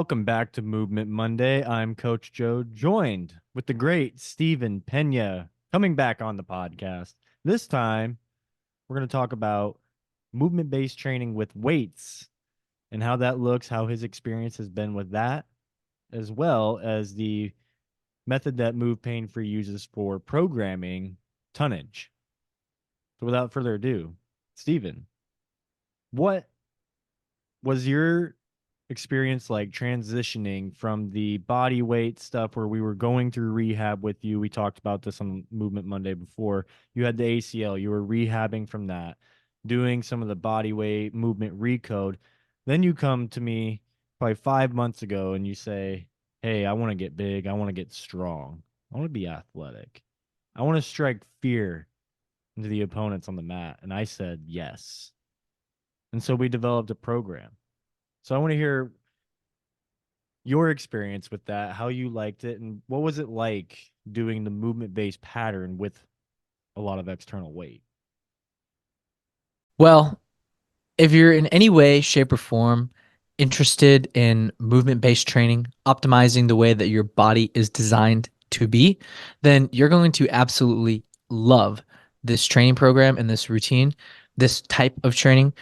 Welcome back to Movement Monday. I'm Coach Joe, joined with the great Stephen Pena coming back on the podcast. This time, we're going to talk about movement based training with weights and how that looks, how his experience has been with that, as well as the method that Move Pain Free uses for programming tonnage. So, without further ado, Stephen, what was your experience like transitioning from the body weight stuff where we were going through rehab with you? We talked about this on Movement Monday before. You had the ACL, you were rehabbing from that, doing some of the body weight movement recode. Then you come to me probably 5 months ago and you say, hey, I want to get big, I want to get strong, I want to be athletic, I want to strike fear into the opponents on the mat. And I said yes. And so we developed a program. So I want to hear your experience with that, how you liked it, and what was it like doing the movement based pattern with a lot of external weight? Well, if you're in any way, shape, or form interested in movement-based training, optimizing the way that your body is designed to be, then you're going to absolutely love this training program and this routine, this type of training.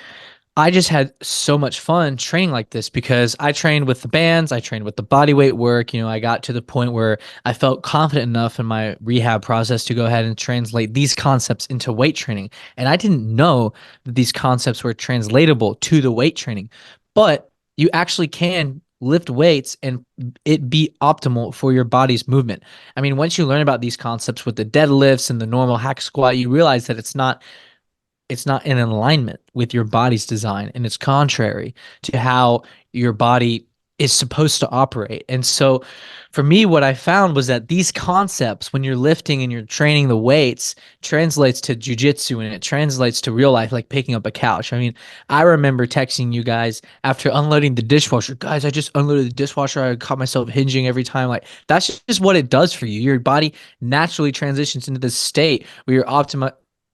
I just had so much fun training like this because I trained with the bands, I trained with the body weight work. I got to the point where I felt confident enough in my rehab process to go ahead and translate these concepts into weight training. And I didn't know that these concepts were translatable to the weight training, but you actually can lift weights and it be optimal for your body's movement. I mean, once you learn about these concepts with the deadlifts and the normal hack squat, you realize that it's not in alignment with your body's design, and it's contrary to how your body is supposed to operate. And so for me, what I found was that these concepts, when you're lifting and you're training the weights, translates to jujitsu and it translates to real life, like picking up a couch. I mean, I remember texting you guys after unloading the dishwasher. Guys, I just unloaded the dishwasher. I caught myself hinging every time. Like, that's just what it does for you. Your body naturally transitions into this state where you're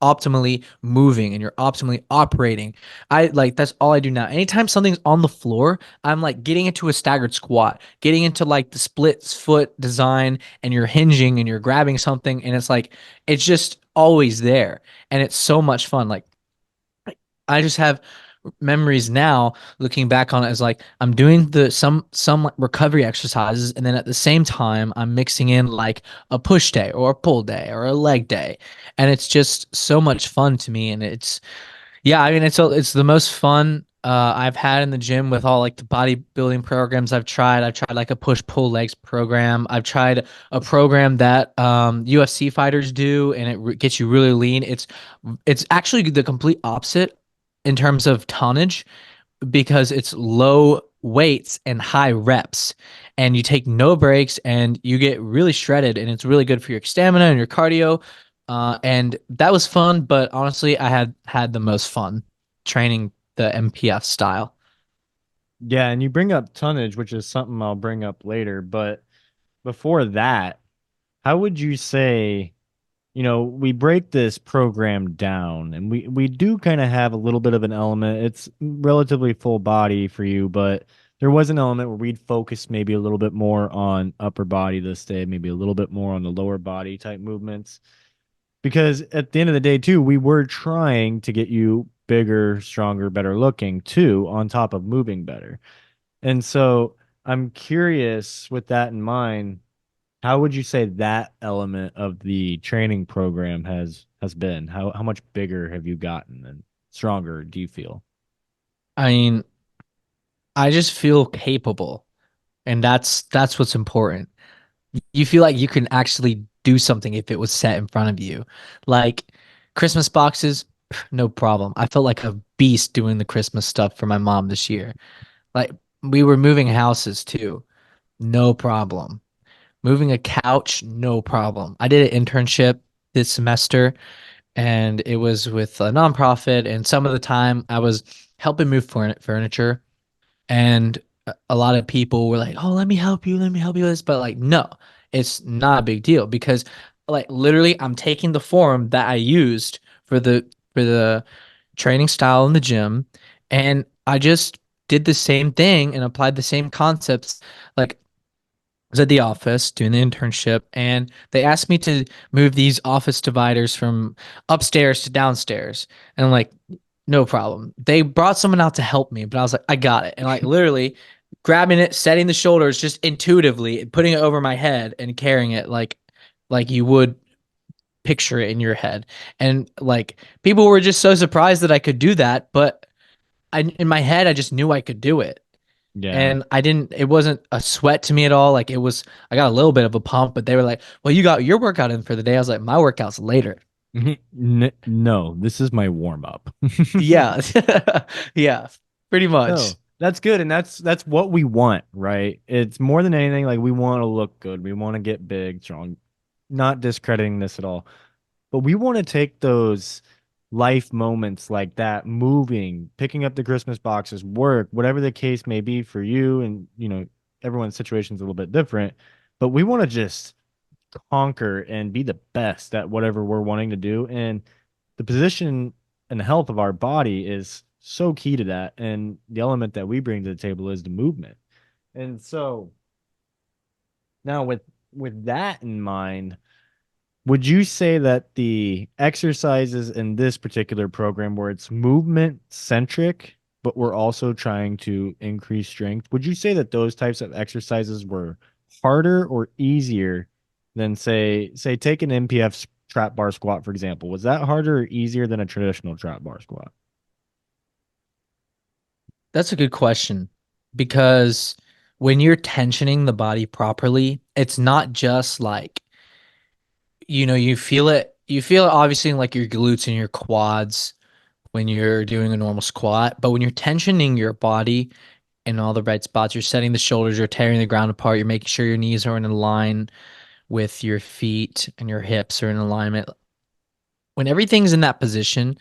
optimally moving and you're optimally operating. I like that's all I do now. Anytime something's on the floor, I'm like getting into a staggered squat, getting into like the split foot design, and you're hinging and you're grabbing something, and it's just always there. And it's so much fun. Like I just have memories now looking back on it as like I'm doing the some like recovery exercises, and then at the same time I'm mixing in like a push day or a pull day or a leg day, and it's just so much fun to me. And it's yeah, I mean it's the most fun I've had in the gym with all like the bodybuilding programs I've tried. I've tried like a push pull legs program. I've tried a program that UFC fighters do, and gets you really lean. It's actually the complete opposite in terms of tonnage because it's low weights and high reps, and you take no breaks and you get really shredded, and it's really good for your stamina and your cardio. And that was fun, but honestly, I had the most fun training the MPF style. Yeah, and you bring up tonnage, which is something I'll bring up later. But before that, how would you say, we break this program down and we do kind of have a little bit of an element. It's relatively full body for you, but there was an element where we'd focus maybe a little bit more on upper body this day, maybe a little bit more on the lower body type movements. Because at the end of the day, too, we were trying to get you bigger, stronger, better looking, too, on top of moving better. And so I'm curious with that in mind, how would you say that element of the training program has been? How much bigger have you gotten and stronger do you feel? I mean, I just feel capable, and that's what's important. You feel like you can actually do something if it was set in front of you. Like Christmas boxes, no problem. I felt like a beast doing the Christmas stuff for my mom this year. Like we were moving houses too. No problem. Moving a couch, no problem. I did an internship this semester, and it was with a nonprofit, and some of the time I was helping move furniture, and a lot of people were like, "Oh, let me help you with this," but like, no, it's not a big deal because like literally I'm taking the form that I used for the training style in the gym, and I just did the same thing and applied the same concepts. Like was at the office doing the internship, and they asked me to move these office dividers from upstairs to downstairs. And I'm like, no problem. They brought someone out to help me, but I was like, I got it. And like literally grabbing it, setting the shoulders just intuitively, putting it over my head and carrying it like you would picture it in your head. And like people were just so surprised that I could do that, but in my head I just knew I could do it. Yeah. And I didn't, it wasn't a sweat to me at all. Like it was, I got a little bit of a pump, but they were like, well, you got your workout in for the day. I was like, my workout's later. No, this is my warm up. Yeah. Yeah. Pretty much. No, that's good, and that's what we want, right? It's more than anything like we want to look good, we want to get big, strong. Not discrediting this at all, but we want to take those life moments like that, moving, picking up the Christmas boxes, work, whatever the case may be for you, and everyone's situation's a little bit different, but we want to just conquer and be the best at whatever we're wanting to do. And the position and the health of our body is so key to that. And the element that we bring to the table is the movement. And so now with that in mind, would you say that the exercises in this particular program where it's movement centric, but we're also trying to increase strength, would you say that those types of exercises were harder or easier than say take an MPF trap bar squat, for example? Was that harder or easier than a traditional trap bar squat? That's a good question because when you're tensioning the body properly, it's not just like, you feel it obviously in like your glutes and your quads when you're doing a normal squat, but when you're tensioning your body in all the right spots, you're setting the shoulders, you're tearing the ground apart, you're making sure your knees are in line with your feet and your hips are in alignment. When everything's in that position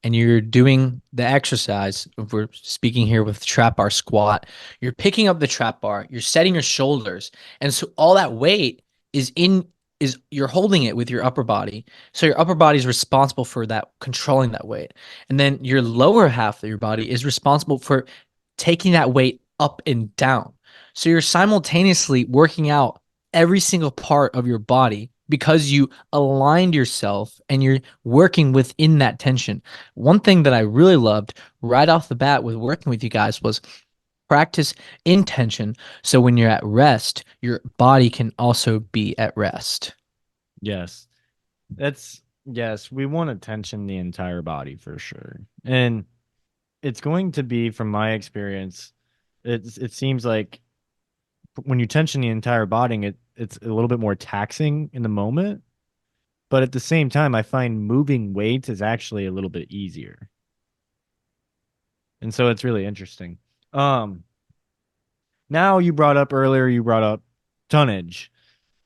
and you're doing the exercise, if we're speaking here with trap bar squat, you're picking up the trap bar, you're setting your shoulders, and so all that weight is in is you're holding it with your upper body. So your upper body is responsible for that controlling that weight. And then your lower half of your body is responsible for taking that weight up and down. So you're simultaneously working out every single part of your body because you aligned yourself and you're working within that tension. One thing that I really loved right off the bat with working with you guys was practice in tension. So when you're at rest, your body can also be at rest. Yes. Yes, we want to tension the entire body for sure. And it's going to be, from my experience, it seems like when you tension the entire body, it's a little bit more taxing in the moment. But at the same time, I find moving weights is actually a little bit easier. And so it's really interesting. Um, Now you brought up earlier, you brought up tonnage.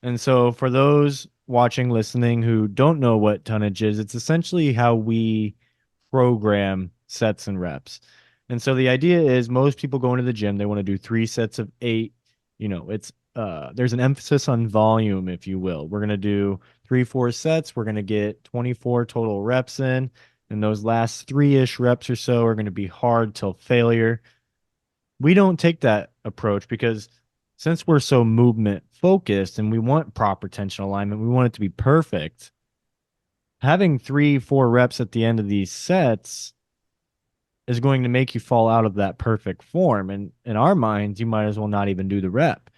And so for those watching, listening who don't know what tonnage is, it's essentially how we program sets and reps. And so the idea is most people go into the gym, they want to do 3 sets of 8. It's there's an emphasis on volume, if you will. We're gonna do 3, 4 sets, we're gonna get 24 total reps in, and those last 3-ish reps or so are gonna be hard till failure. We don't take that approach because since we're so movement focused and we want proper tension alignment, we want it to be perfect. Having 3, 4 reps at the end of these sets is going to make you fall out of that perfect form. And in our minds, you might as well not even do the rep.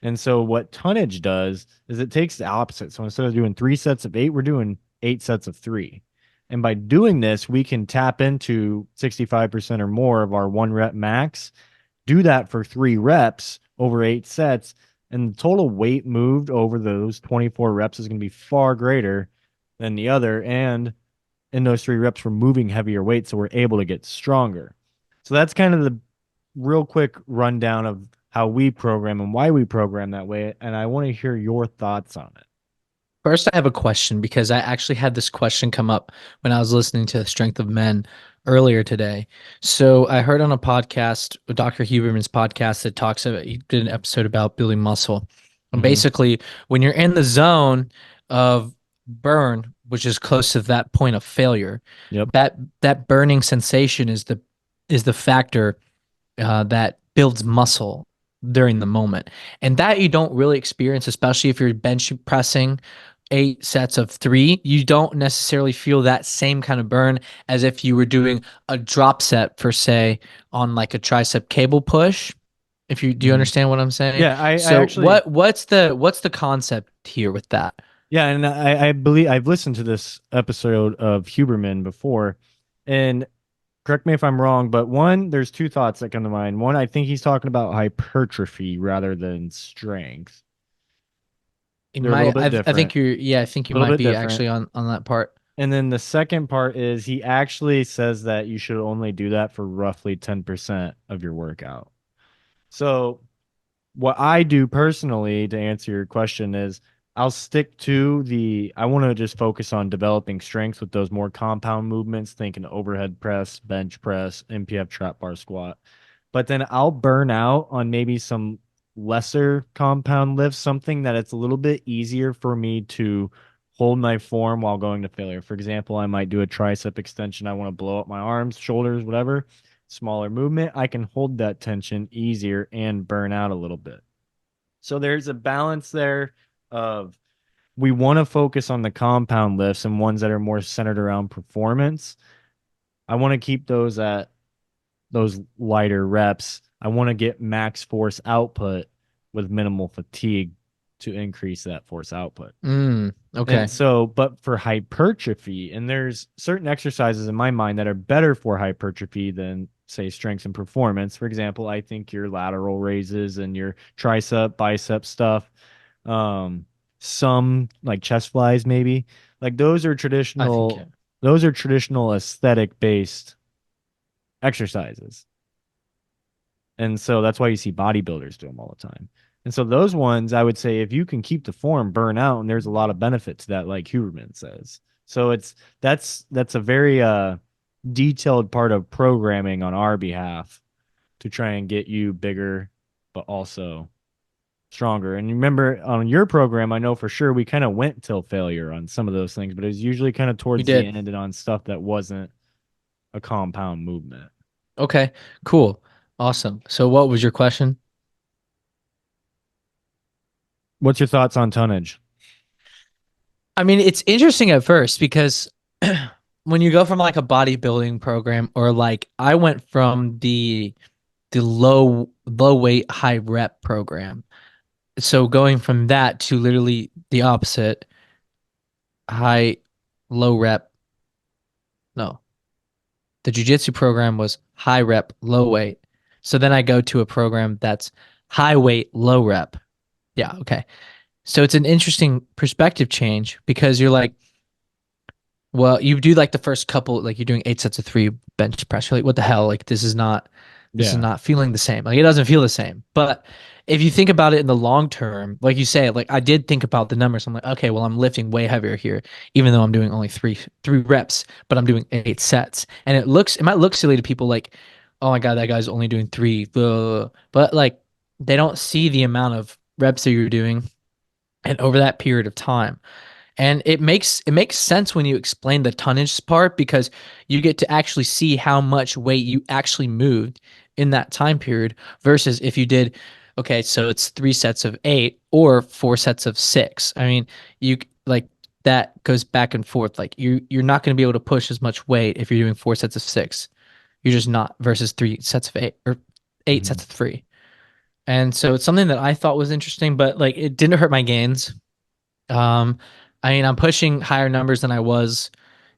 And so what tonnage does is it takes the opposite. So instead of doing 3 sets of 8, we're doing 8 sets of 3. And by doing this, we can tap into 65% or more of our 1 rep max, do that for 3 reps over 8 sets, and the total weight moved over those 24 reps is going to be far greater than the other. And in those 3 reps, we're moving heavier weight, so we're able to get stronger. So that's kind of the real quick rundown of how we program and why we program that way. And I want to hear your thoughts on it. First, I have a question because I actually had this question come up when I was listening to the Strength of Men earlier today. So I heard on a podcast, Dr. Huberman's podcast, that talks about, he did an episode about building muscle. And Mm-hmm. basically, when you're in the zone of burn, which is close to that point of failure, Yep. that burning sensation is the factor that builds muscle during the moment. And that you don't really experience, especially if you're bench pressing 8 sets of 3. You don't necessarily feel that same kind of burn as if you were doing a drop set for, say, on like a tricep cable push. If you do you Mhm. understand what I'm saying? Yeah, I So actually, what's the concept here with that? yeah, and I believe I've listened to this episode of Huberman before, and correct me if I'm wrong, but one, there's two thoughts that come to mind. One, I think he's talking about hypertrophy rather than strength. It They're a little might bit I different, think you're yeah, I think a you little might bit be different. actually on that part. And then the second part is he actually says that you should only do that for roughly 10% of your workout. So what I do personally to answer your question is I'll stick to I want to just focus on developing strength with those more compound movements, thinking overhead press, bench press, MPF trap bar squat. But then I'll burn out on maybe some lesser compound lifts, something that it's a little bit easier for me to hold my form while going to failure. For example, I might do a tricep extension. I want to blow up my arms, shoulders, whatever. Smaller movement. I can hold that tension easier and burn out a little bit. So there's a balance there of we want to focus on the compound lifts and ones that are more centered around performance. I want to keep those at those lighter reps. I want to get max force output with minimal fatigue to increase that force output. And Okay. so, but for hypertrophy, and there's certain exercises in my mind that are better for hypertrophy than, say, strength and performance. For example, I think your lateral raises and your tricep, bicep stuff, um, some like chest flies, maybe like I think yeah. those are traditional aesthetic based exercises. And so that's why you see bodybuilders do them all the time. And so those ones, I would say, if you can keep the form, burn out, and there's a lot of benefit to that, like Huberman says. So that's a very detailed part of programming on our behalf to try and get you bigger, but also stronger. And remember on your program, I know for sure we kind of went till failure on some of those things, but it was usually kind of We towards the did. end and on stuff that wasn't a compound movement. Okay. Cool. Awesome. So what was your question? What's your thoughts on tonnage? I mean, it's interesting at first because when you go from like a bodybuilding program or like I went from the low weight high rep program. So going from that to literally the opposite, high low rep. No, the jujitsu program was high rep, low weight. So then I go to a program that's high weight, low rep. Yeah, okay. So it's an interesting perspective change because you're like, well, you do like the first couple, like you're doing 8 sets of 3 bench press. You're like, what the hell? Like this is Yeah. not feeling the same. Like it doesn't feel the same. But if you think about it in the long term, like you say, like I did think about the numbers. I'm like, okay, well, I'm lifting way heavier here, even though I'm doing only three reps, but I'm doing 8 sets. And it might look silly to people like, oh my God, that guy's only doing 3. But like they don't see the amount of reps that you're doing and over that period of time. And it makes sense when you explain the tonnage part because you get to actually see how much weight you actually moved in that time period versus if you did, okay, so it's 3 sets of 8 or 4 sets of 6. I mean, you like that goes back and forth. Like you're not going to be able to push as much weight if you're doing 4 sets of 6. You're just not versus 3 sets of 8 or eight Mhm. sets of 3. And so it's something that I thought was interesting, but like it didn't hurt my gains. um, I mean, I'm pushing higher numbers than I was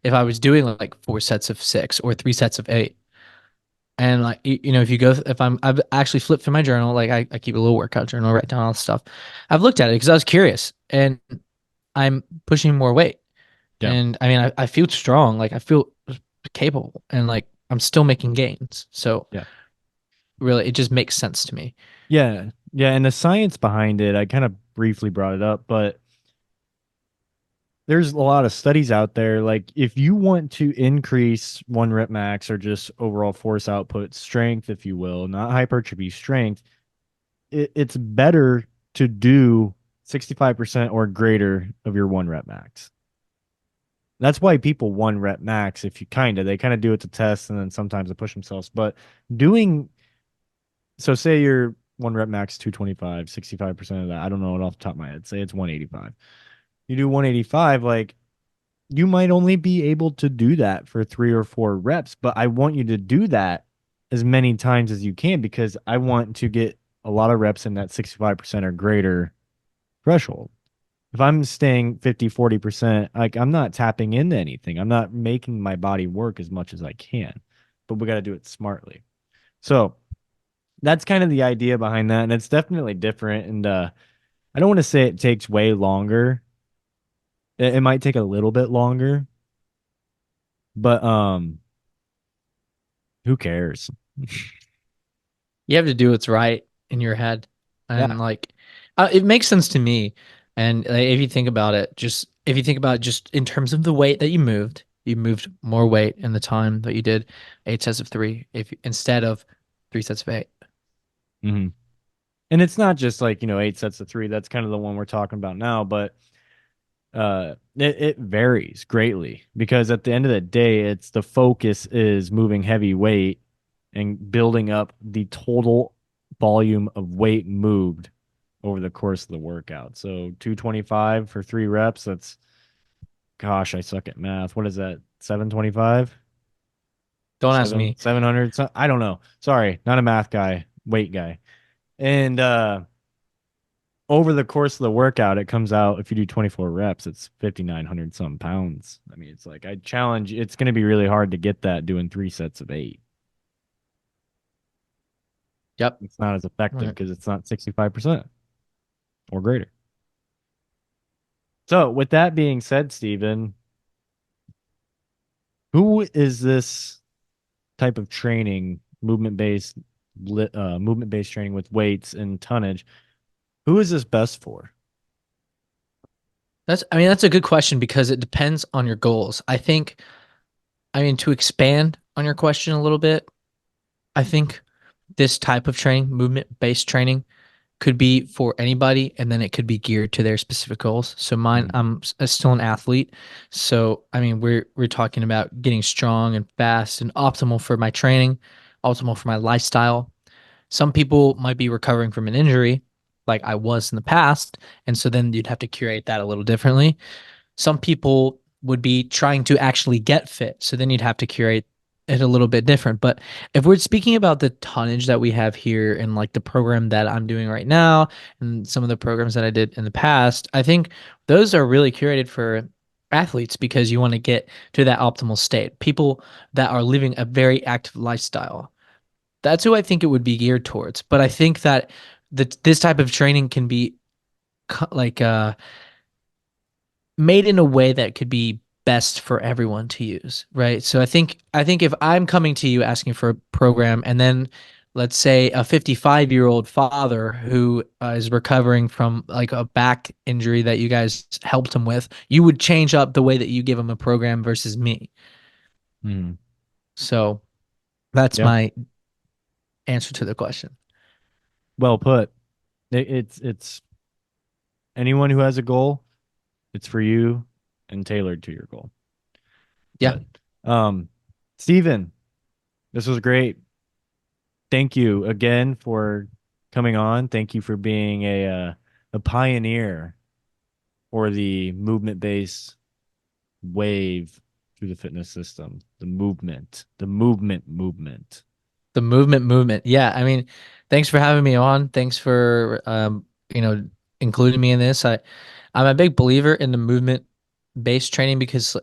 if I was doing like 4 sets of 6 or 3 sets of 8. And like if you go, if I've actually flipped through my journal, like I keep a little workout journal, write down all this stuff. I've looked at it because I was curious, and I'm pushing more weight. Yeah. And I mean, I feel strong, like I feel capable, and like I'm still making gains. So Yeah. really, it just makes sense to me. Yeah. Yeah. And the science behind it, I kind of briefly brought it up, but there's a lot of studies out there. Like, if you want to increase one rep max or just overall force output strength, if you will, not hypertrophy strength, it's better to do 65% or greater of your one rep max. That's why people one rep max, if you they kind of do it to test and then sometimes they push themselves. But doing So say your one rep max 225, 65% of that. I don't know it off the top of my head. Say it's 185. You do 185, like you might only be able to do that for 3 or 4 reps, but I want you to do that as many times as you can because I want to get a lot of reps in that 65% or greater threshold. If I'm staying 50, 40%, like I'm not tapping into anything. I'm not making my body work as much as I can, but we got to do it smartly. So that's kind of the idea behind that. And it's definitely different. And I don't want to say it takes way longer. It might take a little bit longer, but who cares? You have to do what's right in your head, and Yeah. like, it makes sense to me. And if you think about it, just if you think about it, just in terms of the weight that you moved more weight in the time that you did 8 sets of 3, if instead of 3 sets of 8. Hmm. And it's not just like, 8 sets of 3. That's kind of the one we're talking about now, but it varies greatly because at the end of the day, it's the focus is moving heavy weight and building up the total volume of weight moved over the course of the workout. So 225 for 3 reps, that's gosh, I suck at math. What is that? 725? Don't ask Seven me. 700? So, I don't know. Sorry, not a math guy, weight guy. And over the course of the workout, it comes out if you do 24 reps, it's 5,900 some pounds. I mean, it's like I challenge, it's going to be really hard to get that doing 3 sets of 8. Yep. It's not as effective Right. because it's not 65% or greater. So, with that being said, Stephen, who is this type of training, movement based training with weights and tonnage? Who is this best for? I mean, that's a good question because it depends on your goals. I mean, to expand on your question a little bit, I think this type of training, movement-based training, could be for anybody, and then it could be geared to their specific goals. So mine, Mhm. still an athlete. So I mean, we're talking about getting strong and fast and optimal for my training, optimal for my lifestyle. Some people might be recovering from an injury, like I was in the past, and so then you'd have to curate that a little differently. Some people would be trying to actually get fit. So then you'd have to curate it a little bit different. But if we're speaking about the tonnage that we have here and like the program that I'm doing right now and some of the programs that I did in the past, I think those are really curated for athletes because you want to get to that optimal state. People that are living a very active lifestyle. That's who I think it would be geared towards. But I think that this type of training can be like made in a way that could be best for everyone to use, right? So I think if I'm coming to you asking for a program and then let's say a 55-year-old father who is recovering from like a back injury that you guys helped him with, you would change up the way that you give him a program versus me. Mhm. So that's Yeah. my answer to the question. Well put. It's anyone who has a goal, it's for you and tailored to your goal. Yeah. But Steven, this was great. Thank you again for coming on. Thank you for being a pioneer for the movement based wave through the fitness system. The movement. The movement. Yeah, I mean, thanks for having me on. Thanks for including me in this. I'm a big believer in the movement based training because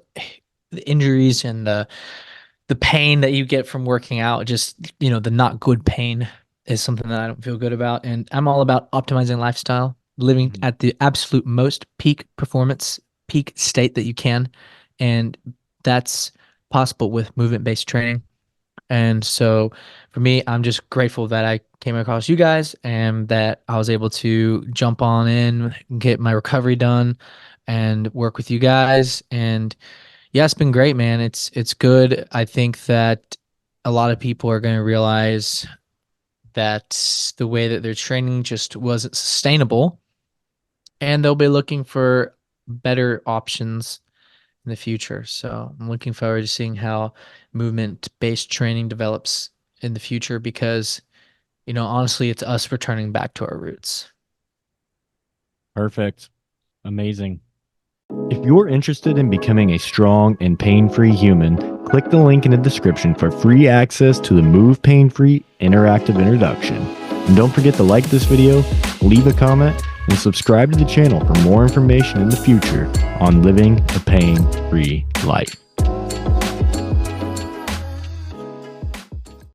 the injuries and the pain that you get from working out, just the not good pain is something that I don't feel good about. And I'm all about optimizing lifestyle, living Mhm. at the absolute most peak performance, peak state that you can. And that's possible with movement based training. And so for me, I'm just grateful that I came across you guys and that I was able to jump on in, get my recovery done and work with you guys. And yeah, it's been great, man. It's good. I think that a lot of people are going to realize that the way that they're training just wasn't sustainable and they'll be looking for better options in the future. So I'm looking forward to seeing how movement based training develops in the future because Honestly, it's us returning back to our roots. Perfect. Amazing. If you're interested in becoming a strong and pain-free human, click the link in the description for free access to the Move Pain-Free Interactive Introduction. And don't forget to like this video, leave a comment, and subscribe to the channel for more information in the future on living a pain-free life.